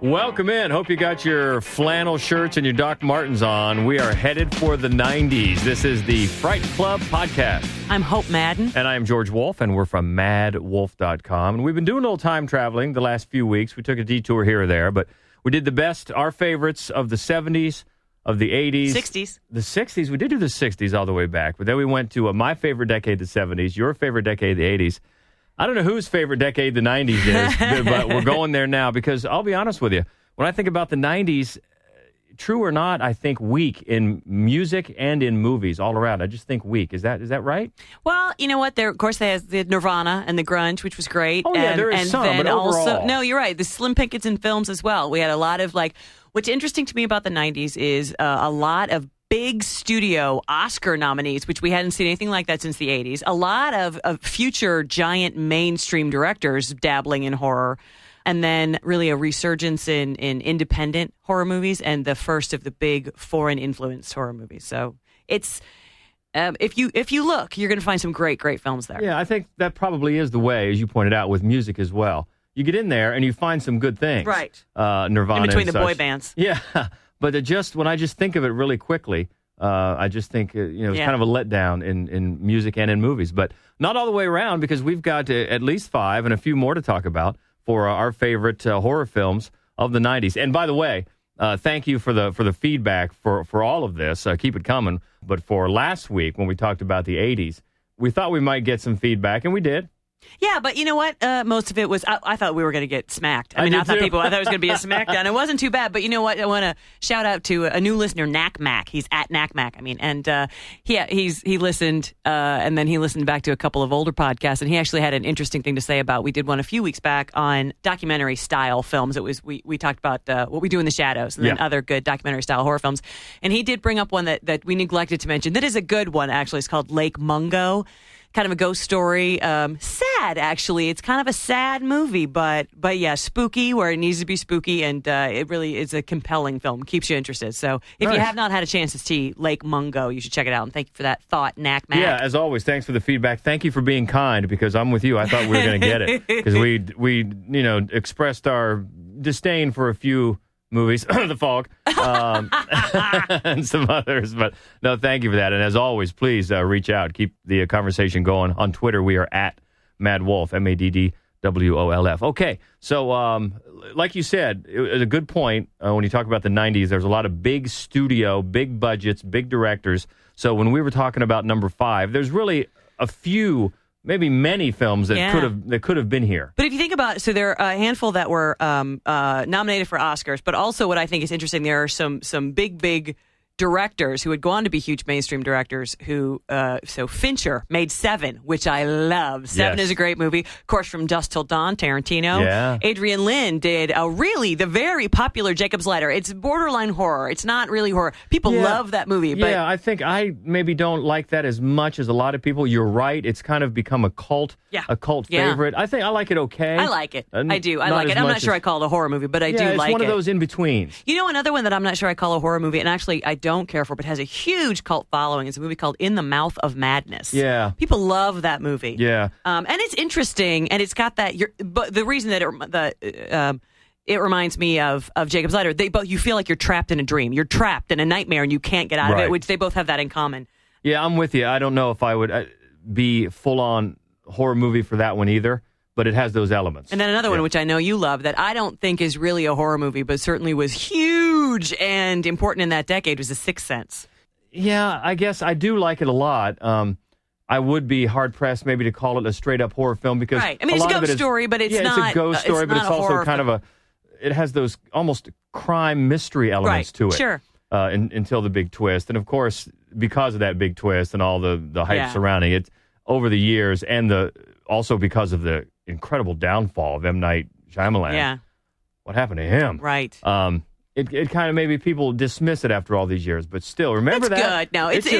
Welcome in. Hope you got your flannel shirts and your Doc Martens on. We are headed for the 90s. This is the Fright Club podcast. I'm Hope Madden. And I am George Wolf, and we're from madwolf.com. And we've been doing a little time traveling the last few weeks. We took a detour here or there, but we did the best, our favorites of the 70s, of the 80s. 60s. The 60s. We did do the 60s all the way back, but then we went to my favorite decade, the 70s, your favorite decade, the 80s. I don't know whose favorite decade the 90s is, but we're going there now because I'll be honest with you. When I think about the 90s, true or not, I think weak in music and in movies all around. I just think weak. Is that right? Well, you know what? Of course, they have the Nirvana and the grunge, which was great. Oh, yeah, there is some, but overall. No, you're right. The Slim Pickens in films as well. We had a lot of, what's interesting to me about the 90s is a lot of big studio Oscar nominees, which we hadn't seen anything like that since the 80s. A lot of future giant mainstream directors dabbling in horror. And then really a resurgence in independent horror movies and the first of the big foreign influenced horror movies. So it's if you look, you're going to find some great films there. Yeah, I think that probably is the way, as you pointed out, with music as well. You get in there and you find some good things. Right. Nirvana in between and the boy bands. Yeah. But when I just think of it really quickly, I just think, it's kind of a letdown in music and in movies. But not all the way around, because we've got at least 5 and a few more to talk about for our favorite horror films of the 90s. And by the way, thank you for the feedback for all of this. Keep it coming. But for last week, when we talked about the 80s, we thought we might get some feedback, and we did. Yeah, but you know what? Most of it was, I thought we were going to get smacked. I thought it was going to be a smackdown. It wasn't too bad, but you know what? I want to shout out to a new listener, Knack He's at Knack and he listened, and then he listened back to a couple of older podcasts, and he actually had an interesting thing to say about, we did one a few weeks back on documentary style films. It was, we talked about What We Do in the Shadows, and then other good documentary style horror films. And he did bring up one that we neglected to mention. That is a good one, actually. It's called Lake Mungo. Kind of a ghost story. Sad, actually. It's kind of a sad movie, but yeah, spooky where it needs to be spooky, and it really is a compelling film. Keeps you interested. So if you have not had a chance to see Lake Mungo, you should check it out. And thank you for that thought, Knack. Yeah, as always, thanks for the feedback. Thank you for being kind, because I'm with you. I thought we were going to get it because we expressed our disdain for a few movies, The Fog, and some others. But no, thank you for that. And as always, please reach out. Keep the conversation going. On Twitter, we are at MaddWolf, MaddWolf. Okay, so like you said, it was a good point when you talk about the 90s. There's a lot of big studio, big budgets, big directors. So when we were talking about number 5, there's really a few, maybe many films that could have been here. But if you think about it, so there are a handful that were nominated for Oscars, but also what I think is interesting, there are some big directors who would go on to be huge mainstream directors who, so Fincher made Seven, which I love. Seven is a great movie. Of course, From Dusk Till Dawn, Tarantino. Yeah. Adrian Lyne did the very popular Jacob's Ladder. It's borderline horror. It's not really horror. People love that movie. But I think I maybe don't like that as much as a lot of people. You're right. It's kind of become a cult favorite. I think I like it okay. I like it. I do. I like it. I'm not sure I call it a horror movie, but I do like it. It's one of those in-betweens. You know, another one that I'm not sure I call a horror movie, and actually I don't care for, but has a huge cult following, is a movie called In the Mouth of Madness. Yeah. People love that movie. Yeah. And it's interesting, and it's got that, but the reason that it reminds me of Jacob's Ladder, you feel like you're trapped in a dream. You're trapped in a nightmare and you can't get out of it, which they both have that in common. Yeah, I'm with you. I don't know if I would be full-on horror movie for that one either, but it has those elements. And then another one, which I know you love, that I don't think is really a horror movie, but certainly was huge and important in that decade, was The Sixth Sense. Yeah, I guess I do like it a lot. I would be hard-pressed maybe to call it a straight-up horror film, because I mean, it's a ghost story, but it's not... it's a ghost story, but it's also kind of it has those almost crime mystery elements to it. Sure. Until the big twist. And of course, because of that big twist and all the hype surrounding it over the years, and also because of the incredible downfall of M. Night Shyamalan. Yeah. What happened to him? Right. It kind of maybe people dismiss it after all these years, but still, remember it's that. Good. No, it is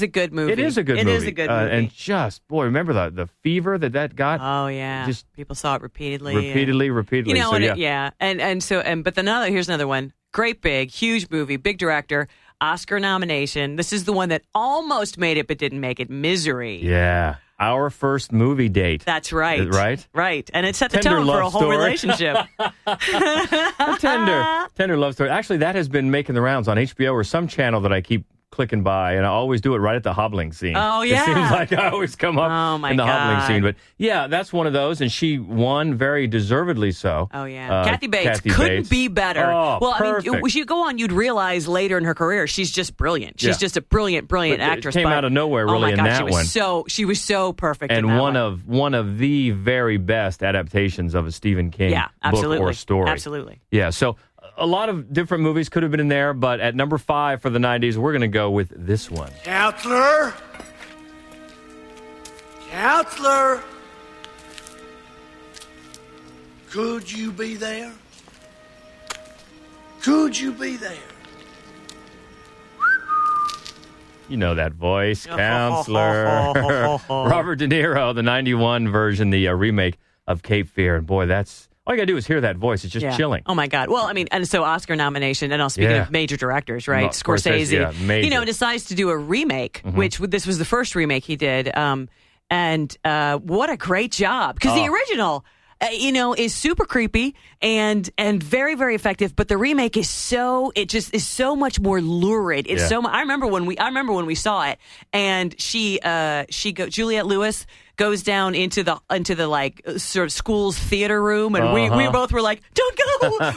a good movie. It is a good movie. It is a good movie. And just, boy, remember the fever that got? Oh, yeah. Just people saw it repeatedly. Repeatedly. You know, so, but here's another one. Great big, huge movie, big director, Oscar nomination. This is the one that almost made it but didn't make it. Misery. Yeah. Our First Movie Date. That's right. Right? Right. And it set the Tender tone for a love whole story. relationship. A tender love story. Actually, that has been making the rounds on HBO or some channel that I keep clicking by, and I always do it right at the hobbling scene. Oh, yeah. It seems like I always come up in the hobbling scene. But yeah, that's one of those, and she won very deservedly so. Oh, yeah. Kathy Bates couldn't be better. Oh, well, perfect. I mean, you go on, you'd realize later in her career, she's just brilliant. She's just a brilliant actress. It came out of nowhere, really, in that one. She was so perfect and in that one of the very best adaptations of a Stephen King book or story. Absolutely. Yeah, so a lot of different movies could have been in there, but at number 5 for the 90s, we're going to go with this one. Counselor? Counselor? Could you be there? Could you be there? You know that voice, Counselor. Robert De Niro, the 91 version, the remake of Cape Fear. And boy, all you got to do is hear that voice. It's just chilling. Oh, my God. Well, I mean, and so Oscar nomination, and speaking of major directors, right? No, Scorsese, major. Decides to do a remake, which this was the first remake he did. And what a great job. Because the original, is super creepy and very, very effective. But the remake is so much more lurid. It's I remember when we saw it, and Juliette Lewis goes down into the like sort of school's theater room, and we both were like, "Don't go!"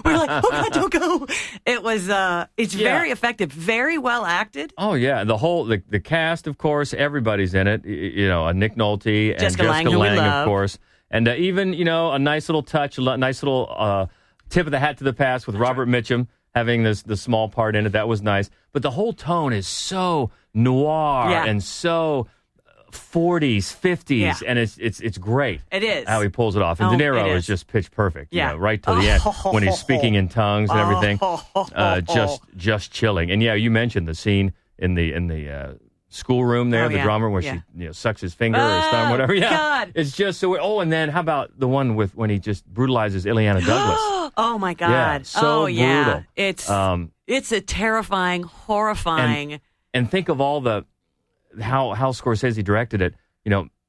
We were like, "Oh God, don't go!" It was it's very effective, very well acted. Oh yeah, the cast, of course, everybody's in it. Nick Nolte and Jessica Lange, of course, and even a nice little touch, a nice little tip of the hat to the past with Robert Mitchum having the small part in it. That was nice, but the whole tone is so noir and so 40s, 50s, and it's great. It is. How he pulls it off. And De Niro is just pitch perfect. Right to the end when he's speaking in tongues and everything. Just chilling. And you mentioned the scene in the schoolroom there, the drama where she sucks his finger or his thumb, whatever. Yeah. God. It's just so. Oh, and then how about the one when he just brutalizes Ileana Douglas? Oh my God. Yeah, so brutal. It's a terrifying, horrifying. And think of all how Scorsese directed it,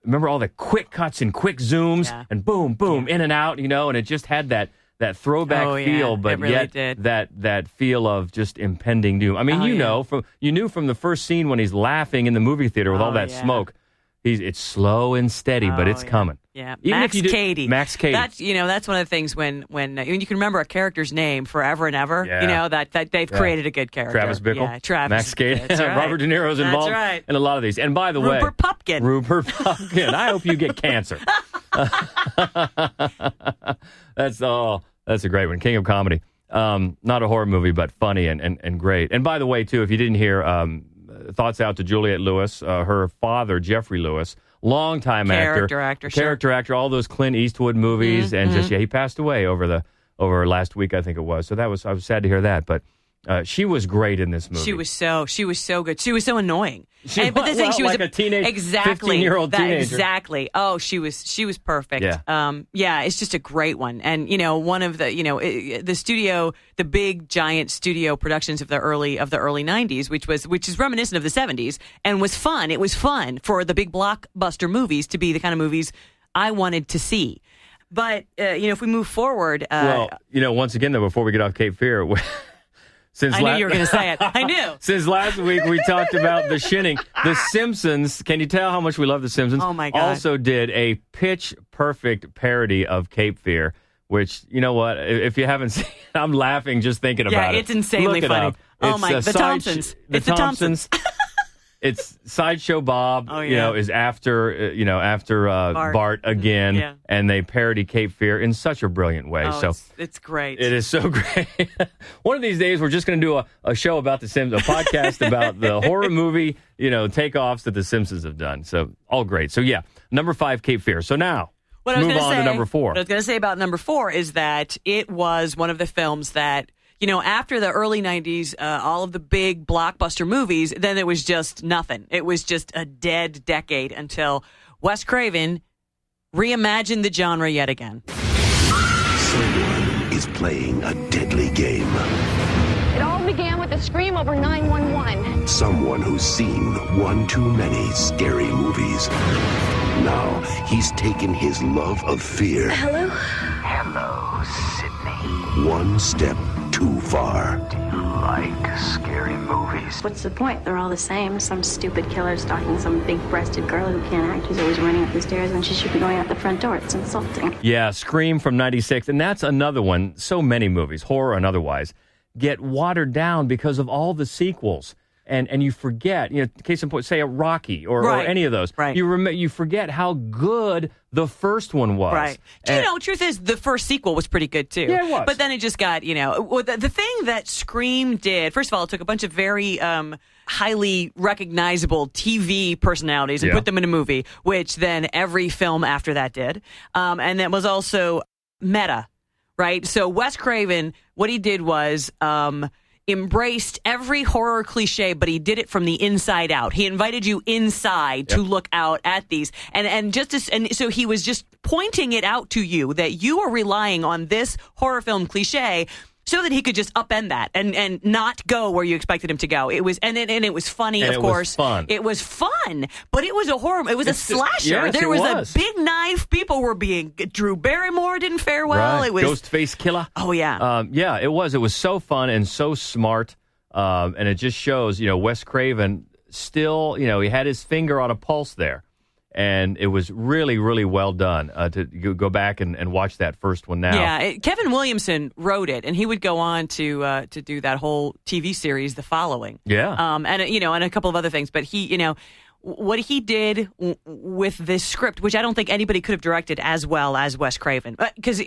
remember all the quick cuts and quick zooms and boom, boom, in and out, and it just had that throwback feel, but really yet that feel of just impending doom. I mean, you knew from the first scene when he's laughing in the movie theater with all that smoke, it's slow and steady, but it's coming. Yeah, Even Max Cady. Max Cady. That's one of the things when you can remember a character's name forever and ever. Yeah. That they've created a good character. Travis Bickle. Yeah, Travis. Max Cady. That's right. Robert De Niro's involved in a lot of these. And by the way, Rupert Pupkin. I hope you get cancer. That's a great one. King of comedy. Not a horror movie, but funny and great. And by the way, too, if you didn't hear, thoughts out to Juliette Lewis, her father, Jeffrey Lewis. Longtime actor, character actor, all those Clint Eastwood movies, and he passed away over last week, I think it was. So I was sad to hear that, but she was great in this movie. She was so good. She was so annoying. She was a teenage, 15-year-old teenager. Exactly. Oh, she was perfect. Yeah. It's just a great one. And one of the the big giant studio productions of the early 90s, which is reminiscent of the 70s, and was fun. It was fun for the big blockbuster movies to be the kind of movies I wanted to see. But if we move forward, once again though, before we get off Cape Fear. I knew you were going to say it. I knew. Since last week, we talked about The Shining. The Simpsons, can you tell how much we love The Simpsons? Oh, my God. Also did a pitch-perfect parody of Cape Fear, which, you know what, if you haven't seen it, I'm laughing just thinking about it. Yeah, it's insanely funny. Up. Oh, my, the Thompsons. It's the Thompsons. It's Sideshow Bob, is after Bart again, and they parody Cape Fear in such a brilliant way. Oh, it's great. It is so great. One of these days, we're just going to do a show about The Simpsons, a podcast about the horror movie, takeoffs that The Simpsons have done. So all great. So number 5, Cape Fear. So now move on to number 4. What I was going to say about number 4 is that it was one of the films that, after the early 90s, all of the big blockbuster movies, then it was just nothing. It was just a dead decade until Wes Craven reimagined the genre yet again. Someone is playing a deadly game. It all began with a scream over 911. Someone who's seen one too many scary movies. Now he's taken his love of fear Hello? Hello, Sydney. one step too far. Do you like scary movies? What's the point? They're all the same. Some stupid killer stalking some big-breasted girl who can't act, who's always running up the stairs when she should be going out the front door. It's insulting. Yeah, Scream from 96. And that's another one. So many movies, horror and otherwise, get watered down because of all the sequels. And you forget, case in point, say a Rocky or any of those. Right. You forget how good the first one was. Right. Truth is, the first sequel was pretty good, too. Yeah, it was. But then it just got, the thing that Scream did, first of all, it took a bunch of very highly recognizable TV personalities and put them in a movie, which then every film after that did. And that was also meta, right? So Wes Craven, what he did was... embraced every horror cliche, but he did it from the inside out. He invited you inside to look out at these, and so he was just pointing it out to you that you are relying on this horror film cliche, so that he could just upend that and not go where you expected him to go. It was and it was funny, and of course. Was fun. It was fun, but it was a horror. It was a slasher. Yes, there was a big knife. People were being. Drew Barrymore didn't fare well. Right. It was Ghostface Killer. Oh yeah. Yeah, it was. It was so fun and so smart. And it just shows, Wes Craven still, he had his finger on a pulse there. And it was really, really well done to go back and watch that first one now. Yeah, Kevin Williamson wrote it, and he would go on to do that whole TV series, The Following. Yeah. And a couple of other things. But he, what he did with this script, which I don't think anybody could have directed as well as Wes Craven. Because,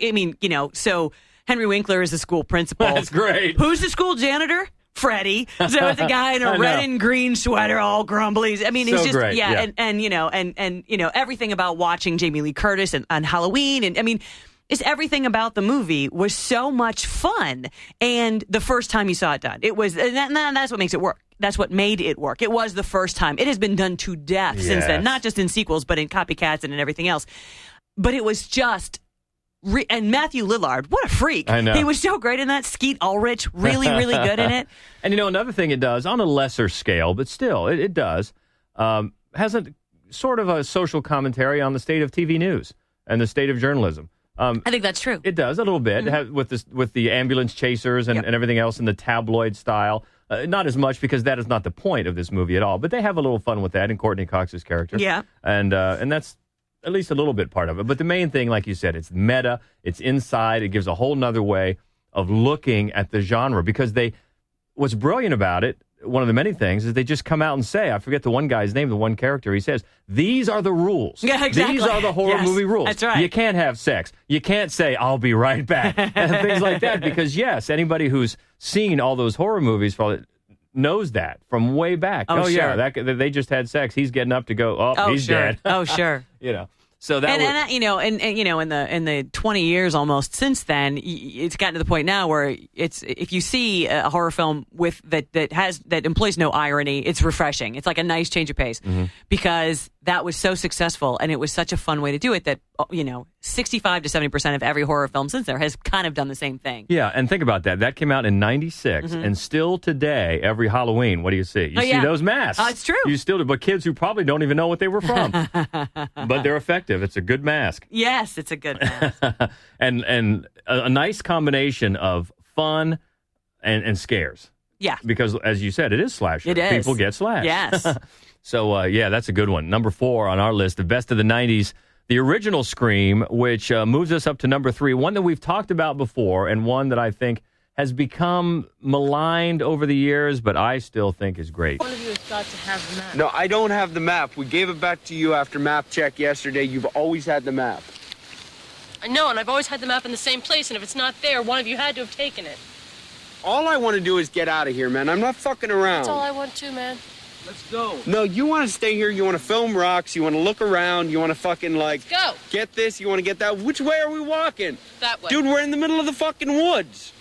so Henry Winkler is the school principal. That's great. Who's the school janitor? Freddie. So it's a guy in a red and green sweater, all grumbly. I mean, it's so just great. Yeah. And everything about watching Jamie Lee Curtis on Halloween, and I mean, it's everything about the movie was so much fun. And the first time you saw it done, it was, and that's what makes it work. That's what made it work. It was the first time. It has been done to death since then, not just in sequels, but in copycats and in everything else. But it was just. And Matthew Lillard, what a freak. I know. He was so great in that. Skeet Ulrich, really, really good in it. And another thing it does, on a lesser scale, but still, it does, has a sort of a social commentary on the state of TV news and the state of journalism. I think that's true. It does, a little bit, with the ambulance chasers and everything else in the tabloid style. Not as much, because that is not the point of this movie at all. But they have a little fun with that in Courtney Cox's character. Yeah. And that's at least a little bit part of it. But the main thing, like you said, it's meta, it's inside, it gives a whole nother way of looking at the genre, because what's brilliant about it, one of the many things, is they just come out and say, I forget the one guy's name, the one character, he says, these are the rules. Yeah, exactly. These are the horror movie rules. That's right. You can't have sex. You can't say, I'll be right back, and things like that, because yes, anybody who's seen all those horror movies knows that from way back. Oh, sure. Yeah, they just had sex. He's getting up to go, he's sure. dead. Oh, sure. So that in the 20 years almost since then, it's gotten to the point now where if you see a horror film that employs no irony, it's refreshing. It's like a nice change of pace, because that was so successful and it was such a fun way to do it that 65 to 70% of every horror film since there has kind of done the same thing. Yeah, and think about that. That came out in 96, and still today, every Halloween, what do you see? You see those masks. It's true. You still do, but kids who probably don't even know what they were from. But they're effective. It's a good mask. Yes, it's a good mask. and a nice combination of fun and scares. Yeah. Because, as you said, it is slasher. It is. People get slashed. Yes. So, that's a good one. Number 4 on our list, the best of the 90s, the original Scream, which moves us up to number 3, one that we've talked about before, and one that I think has become maligned over the years, but I still think is great. One of you has got to have the map. No, I don't have the map. We gave it back to you after map check yesterday. You've always had the map. I know, and I've always had the map in the same place, and if it's not there, one of you had to have taken it. All I want to do is get out of here, man. I'm not fucking around. That's all I want to, man. Let's go. No, you want to stay here. You want to film rocks. You want to look around. You want to fucking, Let's go. get this. You want to get that. Which way are we walking? That way. Dude, we're in the middle of the fucking woods.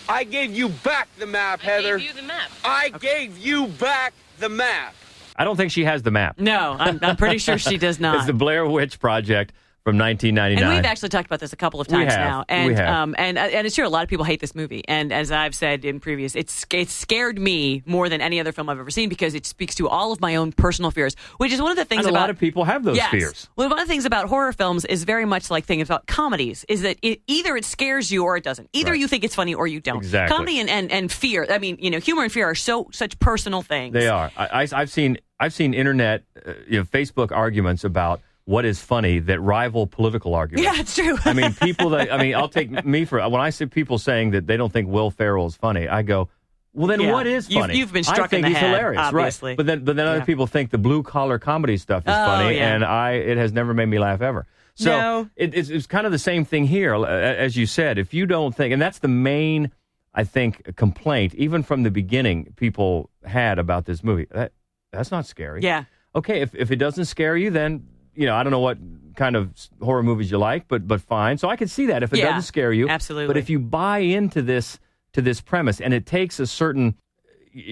I gave you back the map, Heather. I gave you the map. I gave you back the map. I don't think she has the map. No, I'm pretty sure she does not. It's the Blair Witch Project. from 1999. And we've actually talked about this a couple of times now. And we have. And it's true, a lot of people hate this movie. And as I've said in previous, it scared me more than any other film I've ever seen because it speaks to all of my own personal fears, which is one of the things and a lot of people have those fears. Well, one of the things about horror films is very much like things about comedies, is that either it scares you or it doesn't. Either you think it's funny or you don't. Exactly. Comedy and fear, I mean, humor and fear are such personal things. They are. I've seen internet, Facebook arguments about what is funny that rival political arguments. Yeah, it's true. I mean, I'll take me for, when I see people saying that they don't think Will Ferrell is funny, I go, well, then what is funny? You've been struck in the head. I think he's hilarious, obviously. Right? But then other people think the blue collar comedy stuff is funny, and it has never made me laugh ever. So it's kind of the same thing here, as you said. If you don't think, and that's the main, I think, complaint, even from the beginning, people had about this movie. That's not scary. Yeah. Okay, if it doesn't scare you, then I don't know what kind of horror movies you like, but fine. So I can see that if it doesn't scare you. Absolutely. But if you buy into this premise, and it takes a certain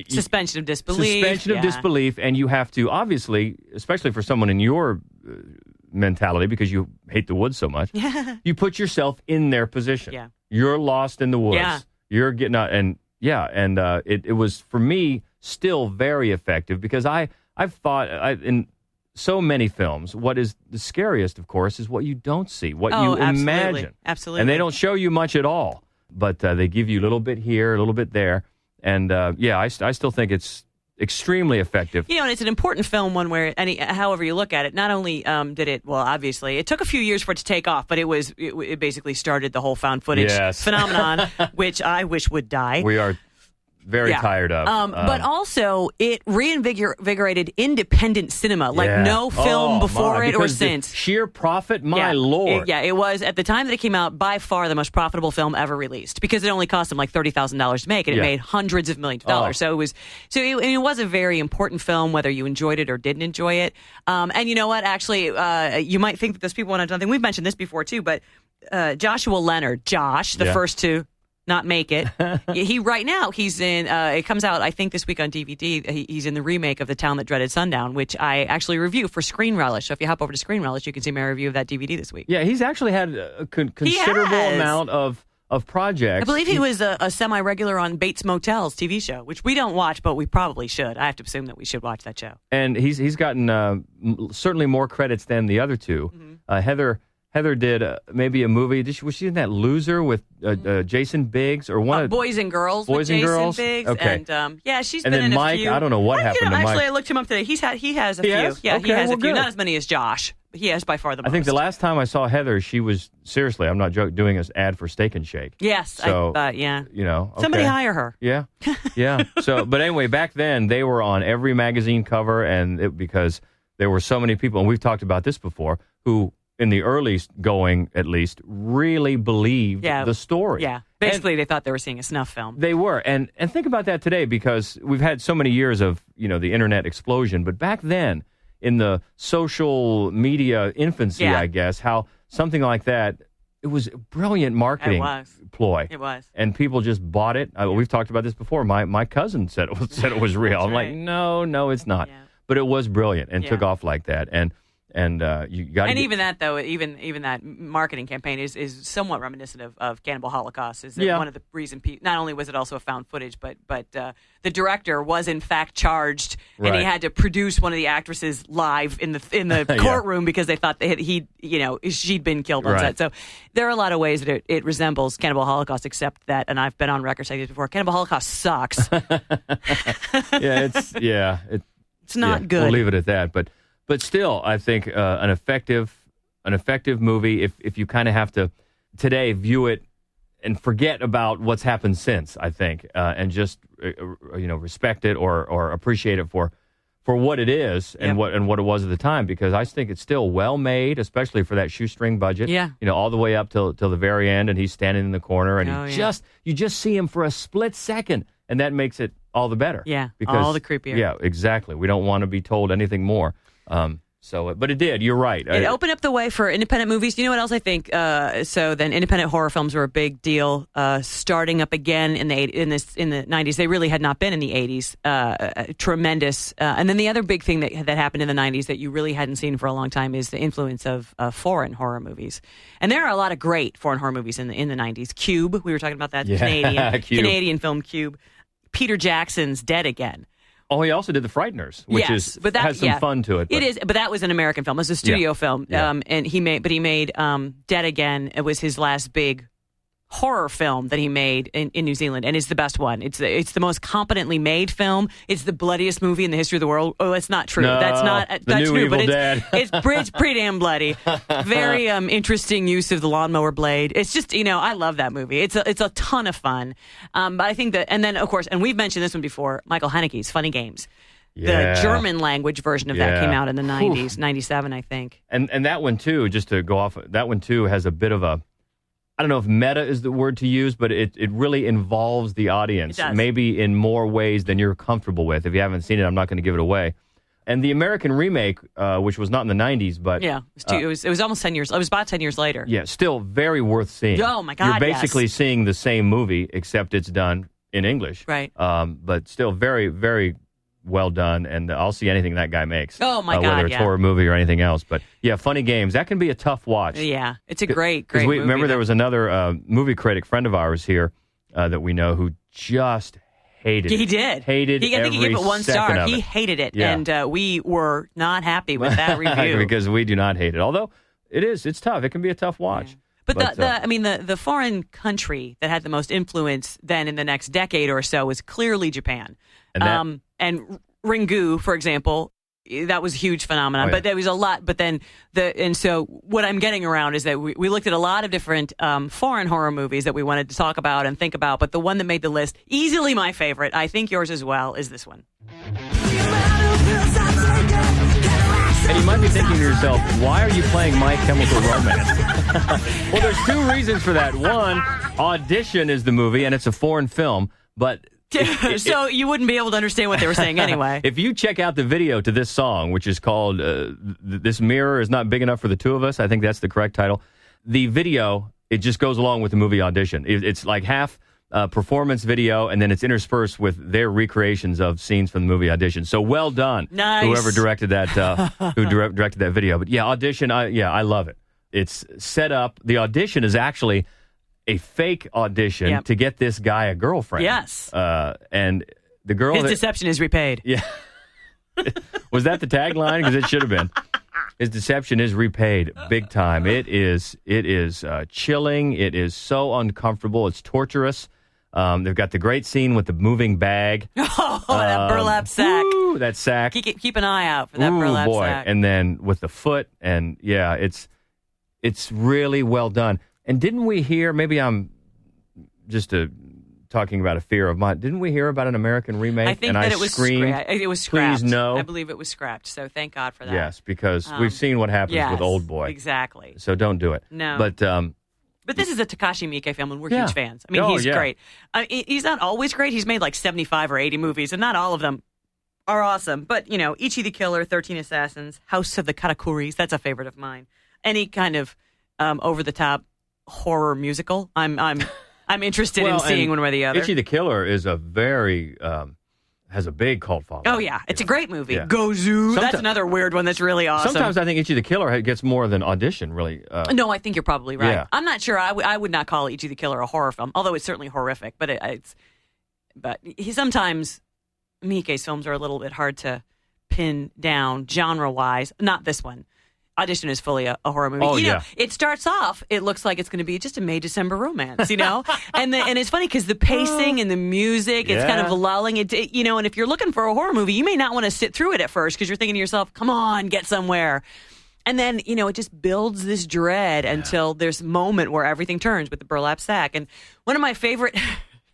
suspension of disbelief, and you have to, obviously, especially for someone in your mentality, because you hate the woods so much, you put yourself in their position. Yeah. You're lost in the woods. Yeah. You're getting out, and it was, for me, still very effective, because I've thought in so many films, what is the scariest, of course, is what you don't see, what you imagine. Absolutely. And they don't show you much at all, but they give you a little bit here, a little bit there. And I still think it's extremely effective. And it's an important film however you look at it. Not only did it, well, obviously, it took a few years for it to take off, but it basically started the whole found footage phenomenon, which I wish would die. We are very tired of. But also, it reinvigorated independent cinema, like no film before it or since. Sheer profit, my Lord. It was, at the time that it came out, by far the most profitable film ever released, because it only cost them like $30,000 to make, and it made hundreds of millions of dollars. So it was a very important film, whether you enjoyed it or didn't enjoy it. And you know what? Actually, you might think that those people want to do something. We've mentioned this before, too, but Joshua Leonard, the first to not make it. He's in, it comes out, I think, this week on DVD. He's in the remake of The Town That Dreaded Sundown, which I actually review for Screen Relish. So if you hop over to Screen Relish, you can see my review of that DVD this week. Yeah, he's actually had a considerable amount of projects. I believe he was a semi-regular on Bates Motel's TV show, which we don't watch, but we probably should. I have to assume that we should watch that show. And he's gotten certainly more credits than the other two. Mm-hmm. Heather did maybe a movie. Was she in that Loser with Jason Biggs or one of Boys and Girls with Jason Biggs? Okay. And she's and been then in Mike, a few. I don't know what happened to Mike. Actually, I looked him up today. He has a few. Has? Yeah, okay, he has a few. Good. Not as many as Josh, but he has by far the most. I think the last time I saw Heather, she was, seriously, I'm not joking, doing an ad for Steak and Shake. Yes. So, yeah. Okay. Somebody hire her. Yeah. Yeah. But anyway, back then, they were on every magazine cover, and because there were so many people, and we've talked about this before, who, in the early going, at least, really believed the story. Yeah. Basically, they thought they were seeing a snuff film. They were. And think about that today, because we've had so many years of, the internet explosion. But back then, in the social media infancy, I guess, how something like that, it was a brilliant marketing ploy. It was. And people just bought it. We've talked about this before. My cousin said it was real. I'm like, no, it's not. Yeah. But it was brilliant and took off like that. And you got. And even that, though, even that marketing campaign is somewhat reminiscent of Cannibal Holocaust. Is that one of the reasons? Not only was it also a found footage, but the director was in fact charged, and he had to produce one of the actresses live in the courtroom because they thought that she'd been killed on set. So there are a lot of ways that it resembles Cannibal Holocaust, except that, and I've been on record saying this before, Cannibal Holocaust sucks. It's not good. We'll leave it at that, But still, I think an effective movie. If you kind of have to today view it and forget about what's happened since, I think, and just respect it or appreciate it for what it is and what it was at the time, because I think it's still well made, especially for that shoestring budget. Yeah, all the way up till the very end, and he's standing in the corner, and you just see him for a split second, and that makes it all the better. Yeah, because all the creepier. Yeah, exactly. We don't want to be told anything more. So, but it did. You're right. It opened up the way for independent movies. You know what else I think? So then, independent horror films were a big deal, starting up again in the 90s. They really had not been in the 80s. Tremendous. And then the other big thing that happened in the 90s that you really hadn't seen for a long time is the influence of foreign horror movies. And there are a lot of great foreign horror movies in the 90s. Cube, we were talking about that. Canadian film Cube. Peter Jackson's Dead Again. Oh, he also did The Frighteners, which has some fun to it. It is, but that was an American film. It was a studio film, and he made Dead Again. It was his last big horror film that he made in New Zealand, and it's the best one. It's the most competently made film. It's the bloodiest movie in the history of the world. Oh, it's not true. No, that's true. Evil But Dead. it's pretty damn bloody. Very interesting use of the lawnmower blade. It's just I love that movie. It's a ton of fun. But I think that, and then of course, and we've mentioned this one before. Michael Haneke's Funny Games. Yeah. The German language version of that came out in the 90s, 97, I think. And that one too, just to go off, that one too has a bit of a, I don't know if meta is the word to use, but it really involves the audience, maybe in more ways than you're comfortable with. If you haven't seen it, I'm not going to give it away. And the American remake, which was not in the 90s, but... Yeah, it was almost 10 years. It was about 10 years later. Yeah, still very worth seeing. Oh, my God, You're basically seeing the same movie, except it's done in English. Right. But still very, very well done, and I'll see anything that guy makes. Oh, my God, whether it's horror movie or anything else. But, yeah, Funny Games, that can be a tough watch. Yeah, it's a great movie. Remember, there was another movie critic friend of ours here that we know who just hated it. He did. Hated I think he gave it 1 star. He hated it, and we were not happy with that review. Because we do not hate it. Although, it's tough. It can be a tough watch. Yeah. But the foreign country that had the most influence then in the next decade or so was clearly Japan. And Ringu, for example, that was a huge phenomenon. Oh, yeah. But there was a lot. But then so what I'm getting around is that we looked at a lot of different foreign horror movies that we wanted to talk about and think about. But the one that made the list, easily my favorite, I think yours as well, is this one. And you might be thinking to yourself, why are you playing My Chemical Romance? Well, there's two reasons for that. One, Audition is the movie, and it's a foreign film, but... So you wouldn't be able to understand what they were saying anyway. If you check out the video to this song, which is called This Mirror Is Not Big Enough for the Two of Us, I think that's the correct title. The video, it just goes along with the movie Audition. It's like half performance video, and then it's interspersed with their recreations of scenes from the movie Audition. So well done, nice. Whoever directed that, directed that video. But yeah, Audition, I love it. It's set up. The audition is actually a fake audition to get this guy a girlfriend. Yes. And the girl... His deception is repaid. Yeah. Was that the tagline? Because it should have been. His deception is repaid big time. It is chilling. It is so uncomfortable. It's torturous. They've got the great scene with the moving bag. Oh, that burlap sack. Woo, that sack. Keep an eye out for that burlap sack. And then with the foot, and yeah, it's really well done. And didn't we hear, maybe I'm just talking about a fear of mine, didn't we hear about an American remake? I think and that it was scrapped. It was scrapped. Please no. I believe it was scrapped, so thank God for that. Yes, because we've seen what happens with Old Boy. Exactly. So don't do it. No. But this is a Takashi Miike film, and we're huge fans. I mean, he's great. He's not always great. He's made like 75 or 80 movies, and not all of them are awesome. But, Ichi the Killer, 13 Assassins, House of the Katakuris, that's a favorite of mine. Any kind of over-the-top horror musical, I'm interested in seeing one way or the other. Ichi the Killer is a very has a big cult following. Oh yeah, it's a great movie. Yeah. Gozu, that's another weird one that's really awesome. Sometimes I think Ichi the Killer gets more than Audition. Really. No, I think you're probably right. Yeah. I'm not sure. I would not call Ichi the Killer a horror film, although it's certainly horrific. But sometimes Miike's films are a little bit hard to pin down genre wise. Not this one. Audition is fully a horror movie. Oh, It starts off, it looks like it's going to be just a May December romance, and it's funny because the pacing and the music, it's kind of lulling. And if you're looking for a horror movie, you may not want to sit through it at first because you're thinking to yourself, come on, get somewhere. And then, it just builds this dread until there's a moment where everything turns with the burlap sack. And one of my favorite,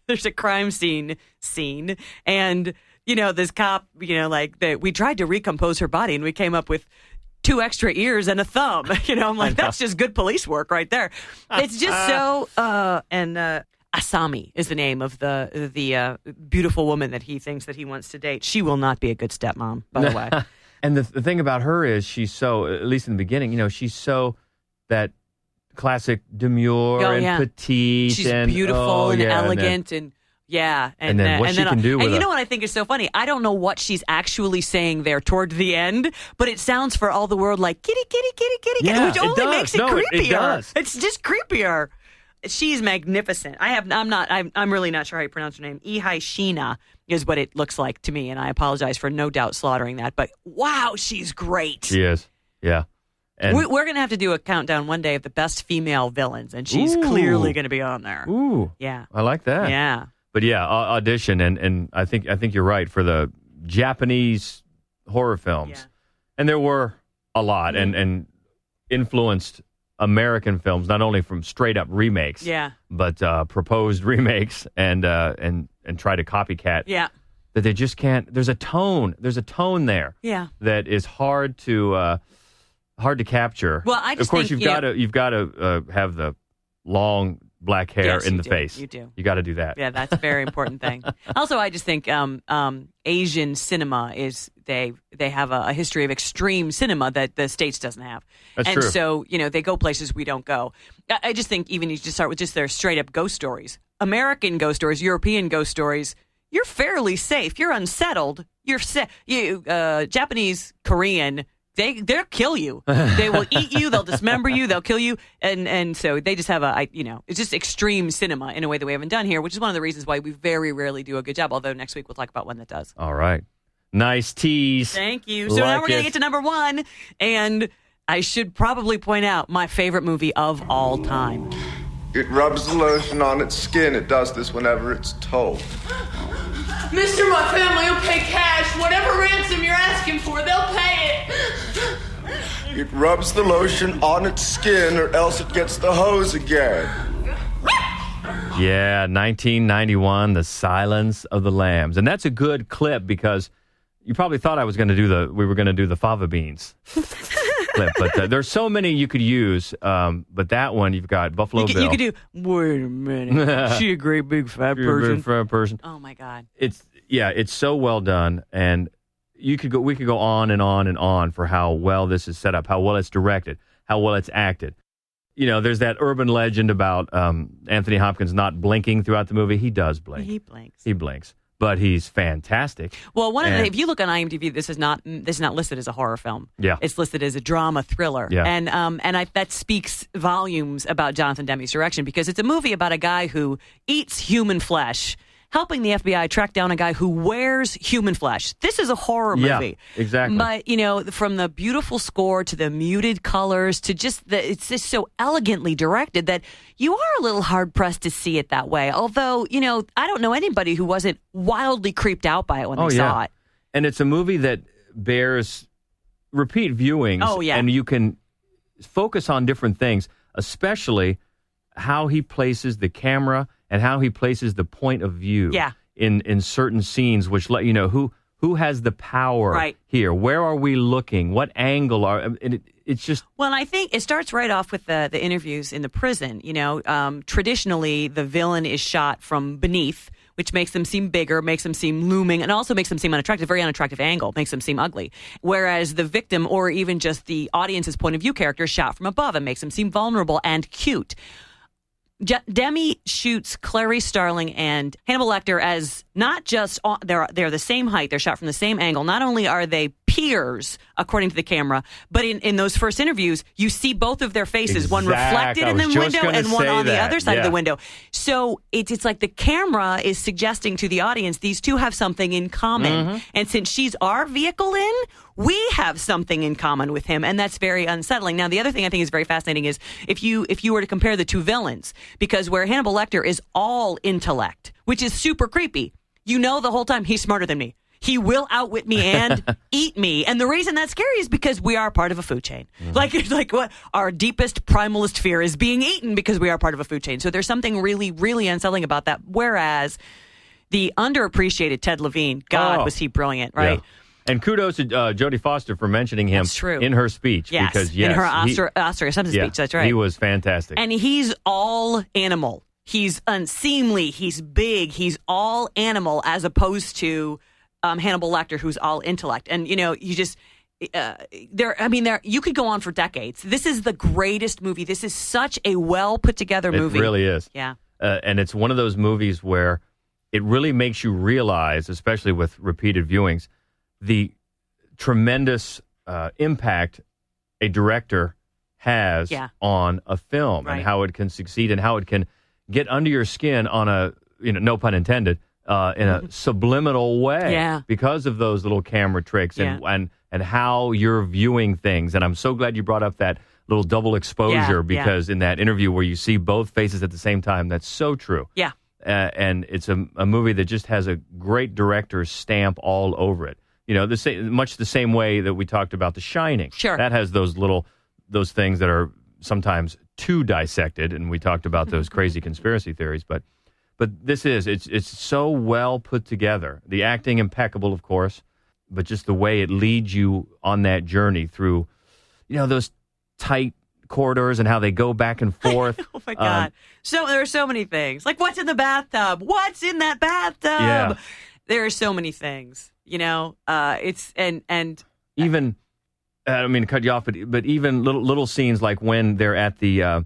there's a crime scene, and, this cop, we tried to recompose her body and we came up with 2 extra ears and a thumb. I'm like, that's just good police work right there. It's just so. And Asami is the name of the beautiful woman that he thinks that he wants to date. She will not be a good stepmom, by the way. And the thing about her is she's so, at least in the beginning, she's so that classic demure and petite. She's and beautiful and elegant and then what she can do with and you know what I think is so funny? I don't know what she's actually saying there toward the end, but it sounds for all the world like kitty, kitty, kitty, kitty, yeah, which only makes it creepier. It does. It's just creepier. She's magnificent. I'm really not sure how you pronounce her name. Ihai Sheena is what it looks like to me, and I apologize for no doubt slaughtering that. But wow, she's great. She is. Yeah. And we're going to have to do a countdown one day of the best female villains, and she's clearly going to be on there. Ooh. Yeah. I like that. Yeah. But yeah, Audition, and I think you're right for the Japanese horror films. Yeah. And there were a lot and influenced American films, not only from straight up remakes, but proposed remakes and try to copycat. Yeah. That they just can't. There's a tone there. Yeah. That is hard to capture. Well, I just of course think, you've got to have the long black hair in the face. You do. You got to do that. Yeah, that's a very important thing. Also, I just think Asian cinema is they have a history of extreme cinema that the States doesn't have. That's and true. So, they go places we don't go. I just think even you just start with just their straight up ghost stories. American ghost stories, European ghost stories, you're fairly safe. You're unsettled. You're Japanese, Korean, they'll kill you. They will eat you. They'll dismember you. They'll kill you. And so they just have it's just extreme cinema in a way that we haven't done here, which is one of the reasons why we very rarely do a good job. Although next week we'll talk about one that does. All right. Nice tease. Thank you. So now we're going to get to number one. And I should probably point out my favorite movie of all time. It rubs the lotion on its skin. It does this whenever it's told. Mister, my family will pay cash. Whatever ransom you're asking for, they'll pay it. It rubs the lotion on its skin or else it gets the hose again. Yeah, 1991, The Silence of the Lambs. And that's a good clip because you probably thought we were going to do the fava beans clip, but there's so many you could use. But that one, you've got Buffalo Bill. You could do, wait a minute. She a great big fat person. Oh my God. It's so well done. And we could go on and on and on for how well this is set up, how well it's directed, how well it's acted. There's that urban legend about Anthony Hopkins not blinking throughout the movie. He does blink. He blinks. But he's fantastic. Well, if you look on IMDb, this is not listed as a horror film. Yeah, it's listed as a drama thriller. Yeah, and that speaks volumes about Jonathan Demme's direction because it's a movie about a guy who eats human flesh, helping the FBI track down a guy who wears human flesh. This is a horror movie. Yeah, exactly. But, from the beautiful score to the muted colors to it's just so elegantly directed that you are a little hard-pressed to see it that way. Although, I don't know anybody who wasn't wildly creeped out by it when they saw it. And it's a movie that bears repeat viewings. Oh, yeah. And you can focus on different things, especially how he places the camera and how he places the point of view in certain scenes, which let you know who has the power here. Where are we looking? What angle it's just... Well, I think it starts right off with the interviews in the prison. Traditionally, the villain is shot from beneath, which makes them seem bigger, makes them seem looming, and also makes them seem unattractive, very unattractive angle, makes them seem ugly. Whereas the victim, or even just the audience's point of view character, is shot from above and makes them seem vulnerable and cute. Demme shoots Clarice Starling and Hannibal Lecter as not just they're the same height, they're shot from the same angle. Not only are they peers according to the camera, but in those first interviews you see both of their faces, one reflected in the window and one on the other side of the window. So it's like the camera is suggesting to the audience these two have something in common. And since she's our vehicle in, we have something in common with him, and that's very unsettling. Now, the other thing I think is very fascinating is if you were to compare the two villains, because where Hannibal Lecter is all intellect, which is super creepy, the whole time he's smarter than me. He will outwit me and eat me. And the reason that's scary is because we are part of a food chain. It's like what our deepest, primalist fear is being eaten because we are part of a food chain. So there's something really, really unsettling about that. Whereas the underappreciated Ted Levine, was he brilliant, right? Yeah. And kudos to Jodie Foster for mentioning him in her speech. Yes, because, in her Oscar acceptance speech, that's right. He was fantastic. And he's all animal. He's unseemly. He's big. He's all animal as opposed to Hannibal Lecter, who's all intellect. And, you could go on for decades. This is the greatest movie. This is such a well put together movie. It really is. Yeah. And it's one of those movies where it really makes you realize, especially with repeated viewings, the tremendous impact a director has on a film and how it can succeed and how it can get under your skin on a, no pun intended, in a subliminal way because of those little camera tricks and how you're viewing things. And I'm so glad you brought up that little double exposure because in that interview where you see both faces at the same time, that's so true. Yeah. And it's a movie that just has a great director's stamp all over it. Much the same way that we talked about The Shining. Sure. That has those things that are sometimes too dissected, and we talked about those crazy conspiracy theories. But this it's so well put together. The acting impeccable, of course, but just the way it leads you on that journey through, those tight corridors and how they go back and forth. Oh my God! So there are so many things. Like, what's in the bathtub? What's in that bathtub? Yeah. There are so many things. It's and even. I don't mean to cut you off, but even little scenes like when they're at the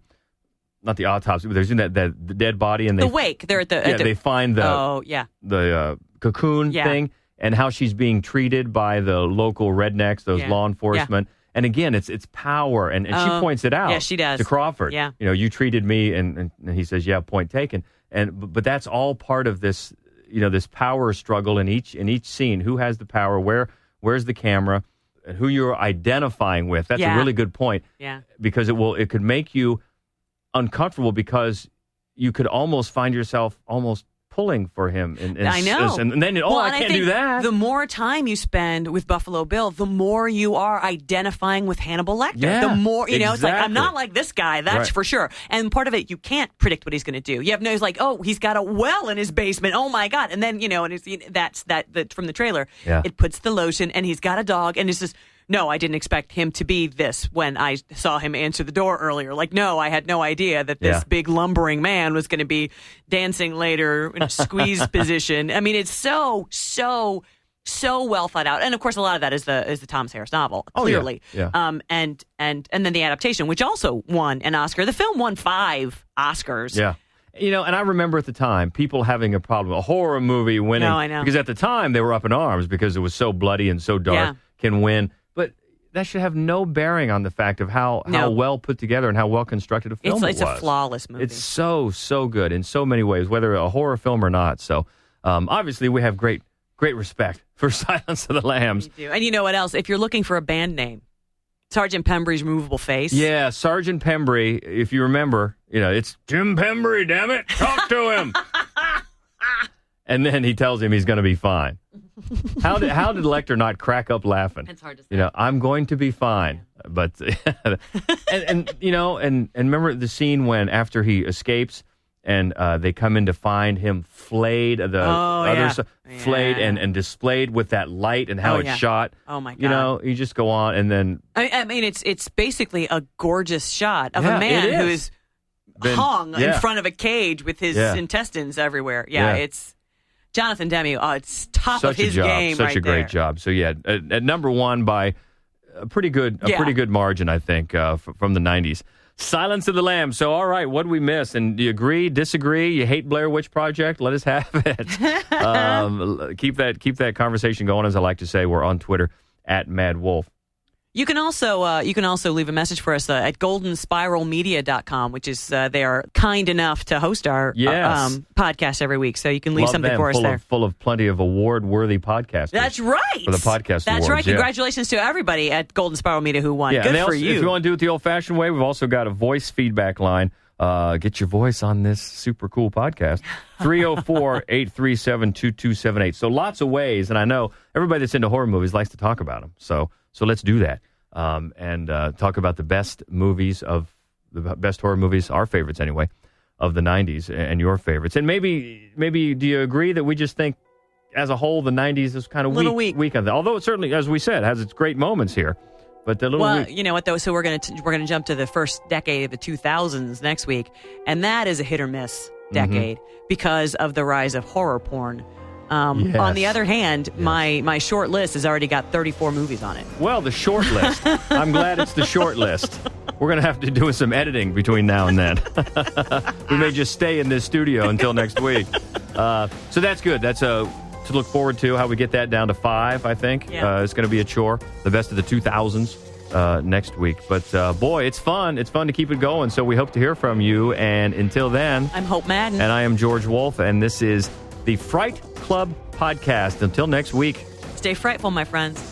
not the autopsy, but there's the dead body and the wake. They're at the they find the cocoon thing and how she's being treated by the local rednecks, those law enforcement. And again, it's power, and she points it out. Yeah, she does to Crawford. Yeah, you treated me, and he says, yeah, point taken. But that's all part of this, this power struggle in each scene. Who has the power? Where's the camera? And who you're identifying with. That's a really good point. Yeah. Because it could make you uncomfortable because you could almost find yourself almost pulling for him. I know. And then, I can't do that. The more time you spend with Buffalo Bill, the more you are identifying with Hannibal Lecter. Yeah, the more, exactly. It's like, I'm not like this guy, that's for sure. And part of it, you can't predict what he's going to do. You have no, he's like, oh, he's got a well in his basement. Oh my God. And then, and it's from the trailer. Yeah. It puts the lotion and he's got a dog and it's just, no, I didn't expect him to be this when I saw him answer the door earlier. Like, no, I had no idea that this big lumbering man was going to be dancing later in a squeeze position. I mean, it's so well thought out. And of course, a lot of that is the Thomas Harris novel, clearly. Oh, yeah. And then the adaptation, which also won an Oscar. The film won 5 Oscars. Yeah. And I remember at the time, people having a problem, a horror movie winning. No, I know. Because at the time, they were up in arms because it was so bloody and so dark, can win. But that should have no bearing on the fact of how well put together and how well constructed a film it's was. It's a flawless movie. It's so good in so many ways, whether a horror film or not. So obviously we have great respect for Silence of the Lambs. We do. And you know what else? If you're looking for a band name, Sergeant Pembry's Removable Face. Yeah, Sergeant Pembry, if you remember, it's Jim Pembry, damn it, talk to him. And then he tells him he's going to be fine. How did Lecter not crack up laughing? It's hard to say. I'm going to be fine. But and remember the scene when after he escapes and they come in to find him flayed, flayed and displayed with that light and how it's shot. Oh my God! You just go on and then. I mean, it's basically a gorgeous shot of a man who is hung in front of a cage with his intestines everywhere. Yeah, it's. Jonathan Demme, it's top of his game. Such a great job. So at number 1 by a pretty good margin, I think, from the 90s. Silence of the Lambs. So all right, what did we miss? And do you agree, disagree? You hate Blair Witch Project? Let us have it. Keep that conversation going. As I like to say, we're on Twitter at Mad Wolf. You can also leave a message for us at goldenspiralmedia.com, which is they are kind enough to host our podcast every week. So you can leave something for us there. Full of plenty of award-worthy podcasters. That's right. For the podcast That's awards, right. Congratulations to everybody at Golden Spiral Media who won. Yeah, good for you. If you want to do it the old-fashioned way, we've also got a voice feedback line. Get your voice on this super cool podcast. 304-837-2278. So lots of ways, and I know everybody that's into horror movies likes to talk about them. So let's do that. And talk about the best movies of the best horror movies, our favorites anyway, of the 90s and your favorites. And maybe do you agree that we just think as a whole the 90s is kind of weak on that? Although it certainly, as we said, has its great moments here. But the little weak. You know what though? So we're gonna jump to the first decade of the 2000s next week, and that is a hit or miss decade because of the rise of horror porn. Yes. On the other hand, my short list has already got 34 movies on it. Well, the short list. I'm glad it's the short list. We're going to have to do some editing between now and then. We may just stay in this studio until next week. So that's good. That's to look forward to, how we get that down to 5, I think. Yeah. It's going to be a chore. The best of the 2000s next week. But, boy, it's fun. It's fun to keep it going. So we hope to hear from you. And until then, I'm Hope Madden. And I am George Wolf. And this is the Fright Club Podcast. Until next week. Stay frightful, my friends.